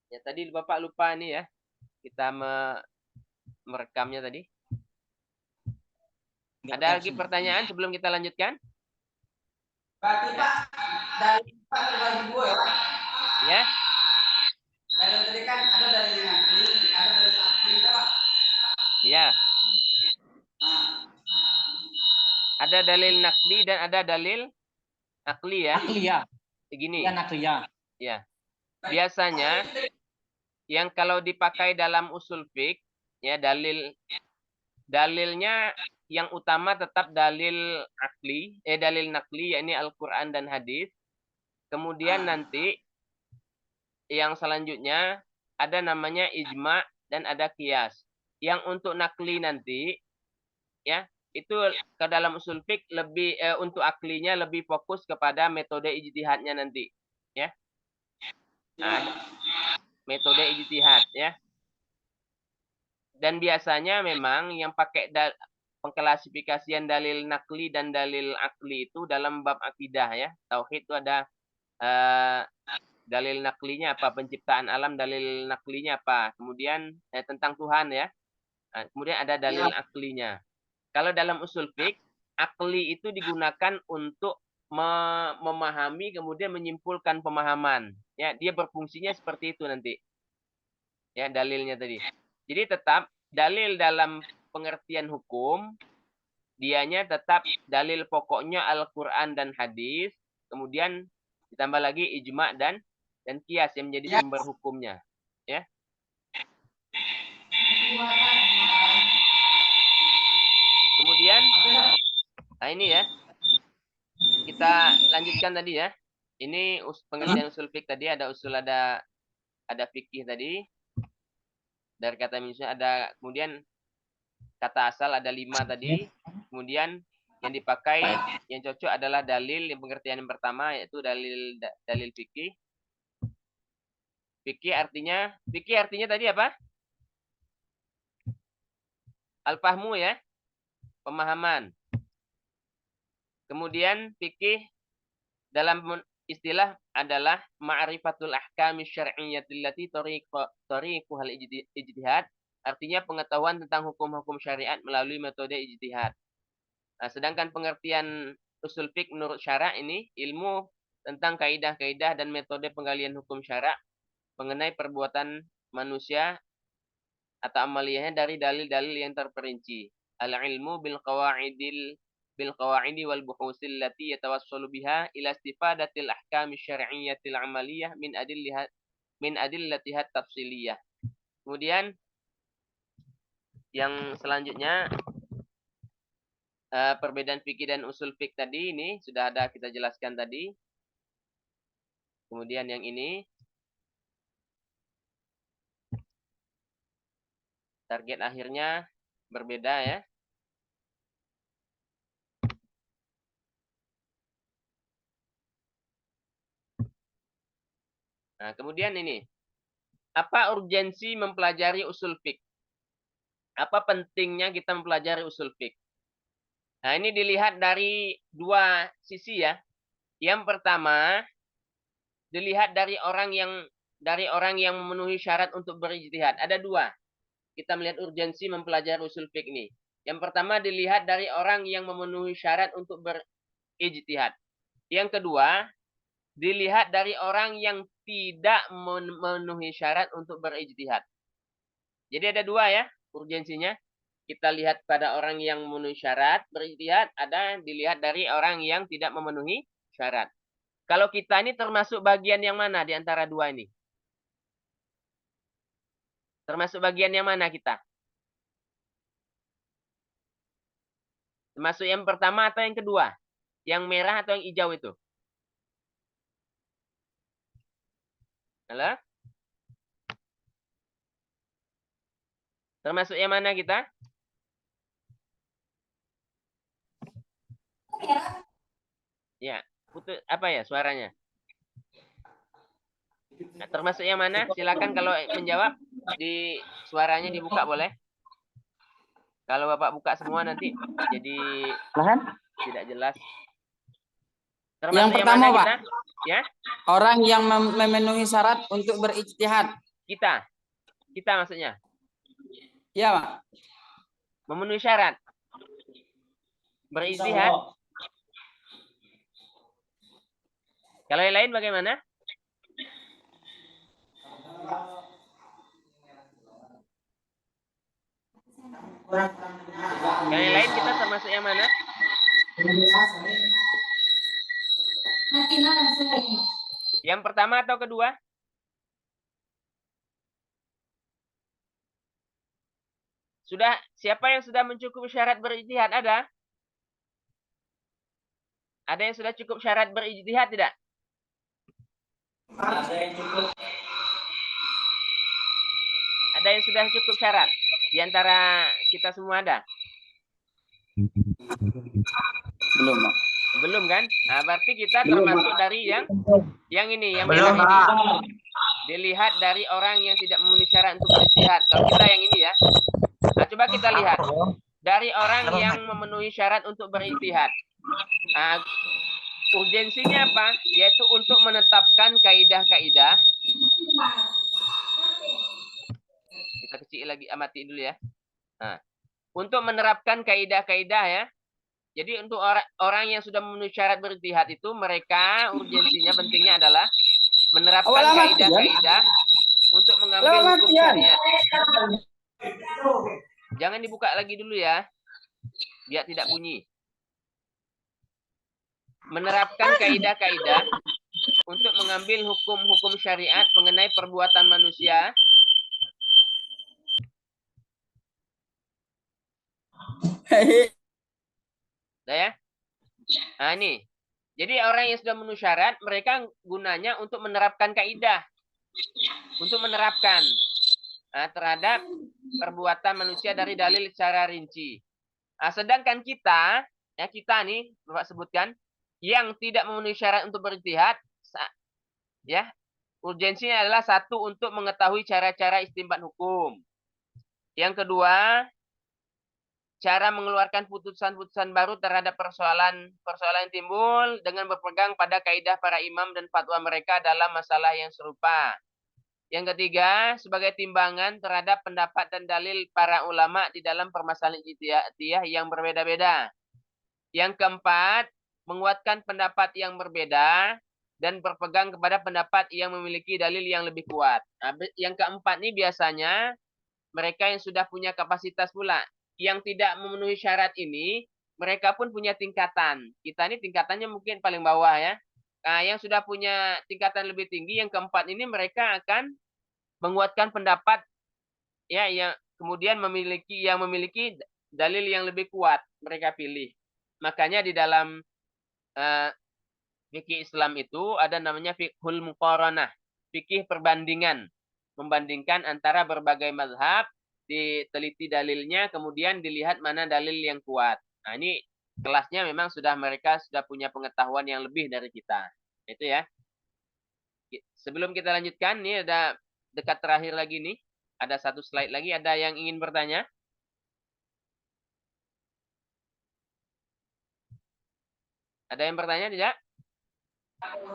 Ya tadi Bapak lupa nih ya. Kita merekamnya tadi. Ada lagi pertanyaan sebelum kita lanjutkan? Berarti Pak, dari Pak terbagi dua ya Pak? Ya. Dari tadi kan ada dari nakli, ada dari akli Pak. Ya. Ada dalil nakli dan ada dalil akli ya. Akli ya. Begini. Ya nakli ya. Ya. Biasanya yang kalau dipakai dalam usul fiqh ya dalilnya yang utama tetap dalil akli, dalil nakli yakni Al-Qur'an dan hadis. Kemudian nanti yang selanjutnya ada namanya ijma dan ada qiyas. Yang untuk nakli nanti ya itu ke dalam usul fiqh lebih untuk aklinya lebih fokus kepada metode ijtihadnya nanti ya. Nah, metode ijtihad ya. Dan biasanya memang yang pakai pengklasifikasian dalil nakli dan dalil akli itu dalam bab akidah ya. Tauhid itu ada dalil naklinya apa, penciptaan alam dalil naklinya apa. Kemudian tentang Tuhan ya. Nah, kemudian ada dalil aklinya. Kalau dalam usul fiqh, akli itu digunakan untuk memahami kemudian menyimpulkan pemahaman. Ya, dia berfungsinya seperti itu nanti. Ya, dalilnya tadi. Jadi tetap dalil dalam pengertian hukum, dianya tetap dalil pokoknya Al-Qur'an dan hadis, kemudian ditambah lagi ijma dan qiyas yang menjadi sumber hukumnya. Ya. Kemudian, nah ini ya, kita lanjutkan tadi ya. Ini pengertian usul fiqh tadi, ada usul, ada fikih tadi. Dari kata misalnya ada, kemudian kata asal ada 5 tadi. Kemudian yang dipakai, yang cocok adalah dalil, yang pengertian yang pertama yaitu dalil fikih. Fikih artinya tadi apa? Al-fahmu ya, pemahaman. Kemudian fikih dalam istilah adalah ma'rifatul ahkami syar'iyyati allati tariquhal ijtihad, artinya pengetahuan tentang hukum-hukum syariat melalui metode ijtihad. Nah, sedangkan pengertian usul fiqh menurut syara' ini ilmu tentang kaidah-kaidah dan metode penggalian hukum syara' mengenai perbuatan manusia atau amaliyahnya dari dalil-dalil yang terperinci. Al-ilmu bil qawaidi wal buhusil lati yatawassalu biha ila istifadatil ahkami syar'iyyatil amaliyah min adillatihat tafsiliyah. Kemudian yang selanjutnya perbedaan fikih dan usul fiqh tadi ini sudah ada kita jelaskan tadi. Kemudian yang ini target akhirnya berbeda ya. Nah, kemudian ini. Apa urgensi mempelajari usul fiqh? Apa pentingnya kita mempelajari usul fiqh? Nah, ini dilihat dari dua sisi ya. Yang pertama, dilihat dari orang yang memenuhi syarat untuk berijtihad. Ada dua. Kita melihat urgensi mempelajari usul fiqh ini. Yang pertama dilihat dari orang yang memenuhi syarat untuk berijtihad. Yang kedua, dilihat dari orang yang tidak memenuhi syarat untuk berijtihad. Jadi ada dua ya urgensinya. Kita lihat pada orang yang memenuhi syarat berijtihad, ada dilihat dari orang yang tidak memenuhi syarat. Kalau kita ini termasuk bagian yang mana di antara dua ini? Termasuk bagian yang mana kita? Termasuk yang pertama atau yang kedua? Yang merah atau yang hijau itu? Halo? Termasuk yang mana kita? Ya, putus apa ya suaranya? Nah, termasuk yang mana? Silakan kalau menjawab di suaranya dibuka boleh. Kalau Bapak buka semua nanti jadi tidak jelas. Termasuk Yang pertama, mana Pak. kita? Ya, Orang yang memenuhi syarat untuk berijtihad. kita maksudnya Ya, Pak. memenuhi syarat berijtihad. Kalau yang lain bagaimana? Kalau yang lain kita termasuk yang mana? Yang pertama atau kedua? Siapa yang sudah mencukupi syarat berijtihad? Ada? Ada yang sudah cukup syarat berijtihad tidak? Ada yang cukup. Ada yang sudah cukup syarat? Di antara kita semua ada? Belum, Pak. Belum kan? Nah, berarti kita Belum, termasuk Pak. dari yang ini, yang Belum, merah ini. Pak. Dilihat dari orang yang tidak memenuhi syarat untuk berijtihad. Kalau kita yang ini ya. Nah, coba kita lihat. Dari orang yang memenuhi syarat untuk berijtihad. Nah, urgensinya apa? Yaitu untuk menetapkan kaidah-kaidah. Kita kecil lagi, amati dulu ya. Nah, untuk menerapkan kaidah-kaidah ya. Jadi untuk orang yang sudah memenuhi syarat berijtihad itu, mereka urgensinya, pentingnya adalah menerapkan kaidah-kaidah untuk mengambil hukum syariat. Jangan dibuka lagi dulu ya, biar tidak bunyi. Menerapkan kaidah-kaidah untuk mengambil hukum-hukum syariat mengenai perbuatan manusia. Nah, ya. Nah, ini. Jadi orang yang sudah memenuhi syarat, mereka gunanya untuk menerapkan kaidah. Untuk menerapkan terhadap perbuatan manusia dari dalil secara rinci. Nah, sedangkan kita nih, Bapak sebutkan, yang tidak memenuhi syarat untuk berijtihad, ya, urgensinya adalah satu, untuk mengetahui cara-cara istinbat hukum. Yang kedua, cara mengeluarkan putusan-putusan baru terhadap persoalan yang timbul dengan berpegang pada kaidah para imam dan fatwa mereka dalam masalah yang serupa. Yang ketiga, sebagai timbangan terhadap pendapat dan dalil para ulama di dalam permasalahan ijtihadiyah yang berbeda-beda. Yang keempat, menguatkan pendapat yang berbeda dan berpegang kepada pendapat yang memiliki dalil yang lebih kuat. Nah, yang keempat ini biasanya mereka yang sudah punya kapasitas pula. Yang tidak memenuhi syarat ini, mereka pun punya tingkatan. Kita ini tingkatannya mungkin paling bawah ya. Nah, yang sudah punya tingkatan lebih tinggi, yang keempat ini mereka akan menguatkan pendapat ya yang kemudian memiliki dalil yang lebih kuat, mereka pilih. Makanya di dalam fikih Islam itu ada namanya fiqhul muqaranah, fikih perbandingan, membandingkan antara berbagai mazhab, diteliti dalilnya, kemudian dilihat mana dalil yang kuat. Nah, ini kelasnya memang mereka sudah punya pengetahuan yang lebih dari kita. Itu ya. Sebelum kita lanjutkan, ini ada dekat terakhir lagi nih. Ada satu slide lagi. Ada yang ingin bertanya? Ada yang bertanya tidak?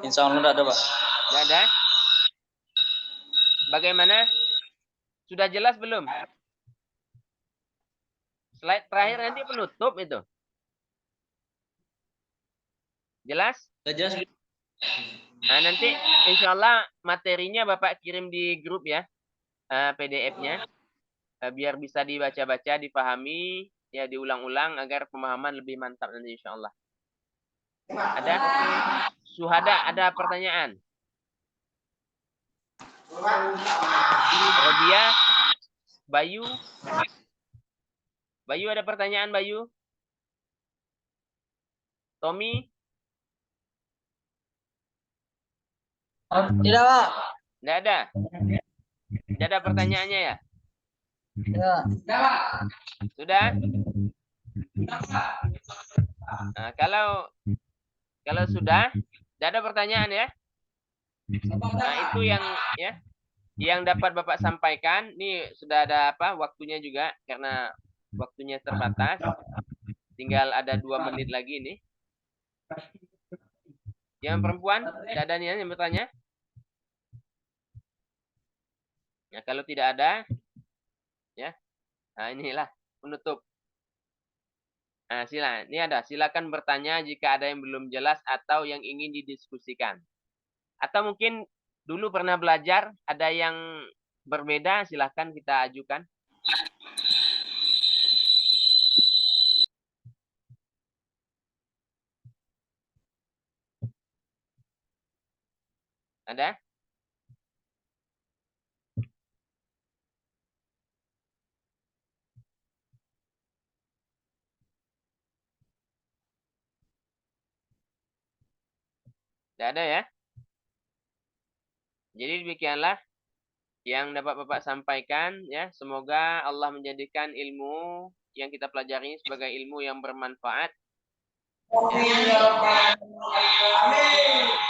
Insya Allah tidak ada, Pak. Tidak ada. Bagaimana? Sudah jelas belum? Slide terakhir nanti penutup itu. Jelas? Sudah jelas. Nah, nanti insya Allah materinya Bapak kirim di grup ya. PDF-nya. Biar bisa dibaca-baca, dipahami, ya diulang-ulang agar pemahaman lebih mantap nanti insya Allah. Ada? Suhada, ada pertanyaan? Rodia, Bayu, ada pertanyaan Bayu? Tommy? Tidak, Pak. Tidak ada? Tidak ada pertanyaannya ya? Tidak. Sudah? Nah, kalau sudah, tidak ada pertanyaan ya? Nah, itu yang dapat Bapak sampaikan. Ini sudah ada waktunya juga, karena waktunya terbatas. Tinggal ada 2 menit lagi nih. Yang perempuan, tidak ada yang bertanya? Nah, kalau tidak ada, ya. Nah, inilah penutup. Nah, silakan bertanya jika ada yang belum jelas atau yang ingin didiskusikan. Atau mungkin dulu pernah belajar, ada yang berbeda, silahkan kita ajukan. Ada? Tidak ada ya? Jadi demikianlah yang dapat Bapak sampaikan ya. Semoga Allah menjadikan ilmu yang kita pelajari sebagai ilmu yang bermanfaat.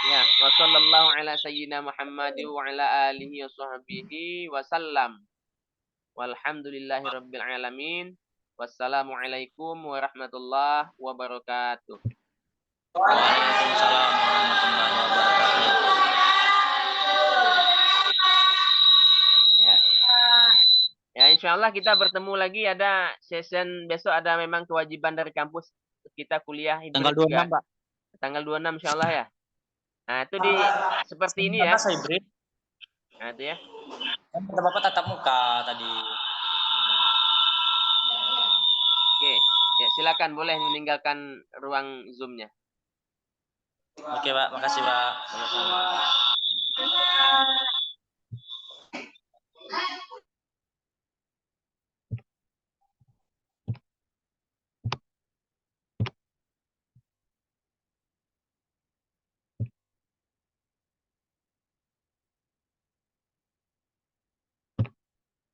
Ya, wa sallallahu ala sayyidina Muhammad wa ala alihi wa sahbihi wa sallam. Walhamdulillahi rabbil alamin. Wassalamualaikum warahmatullahi wabarakatuh. Waalaikumsalam warahmatullahi wabarakatuh. Ya. Ya, insya Allah kita bertemu lagi. Ada session besok, ada memang kewajiban dari kampus kita kuliah Tanggal hibrid juga. 26, Pak. Tanggal 26 insya Allah ya. Nah, itu di seperti ini ya. 19 hybrid. Nah, itu ya. Kan kata Bapak tatap muka tadi. Oke. Ya, silakan boleh meninggalkan ruang Zoom-nya. Oke, Pak. Makasih, Pak. Sama-sama.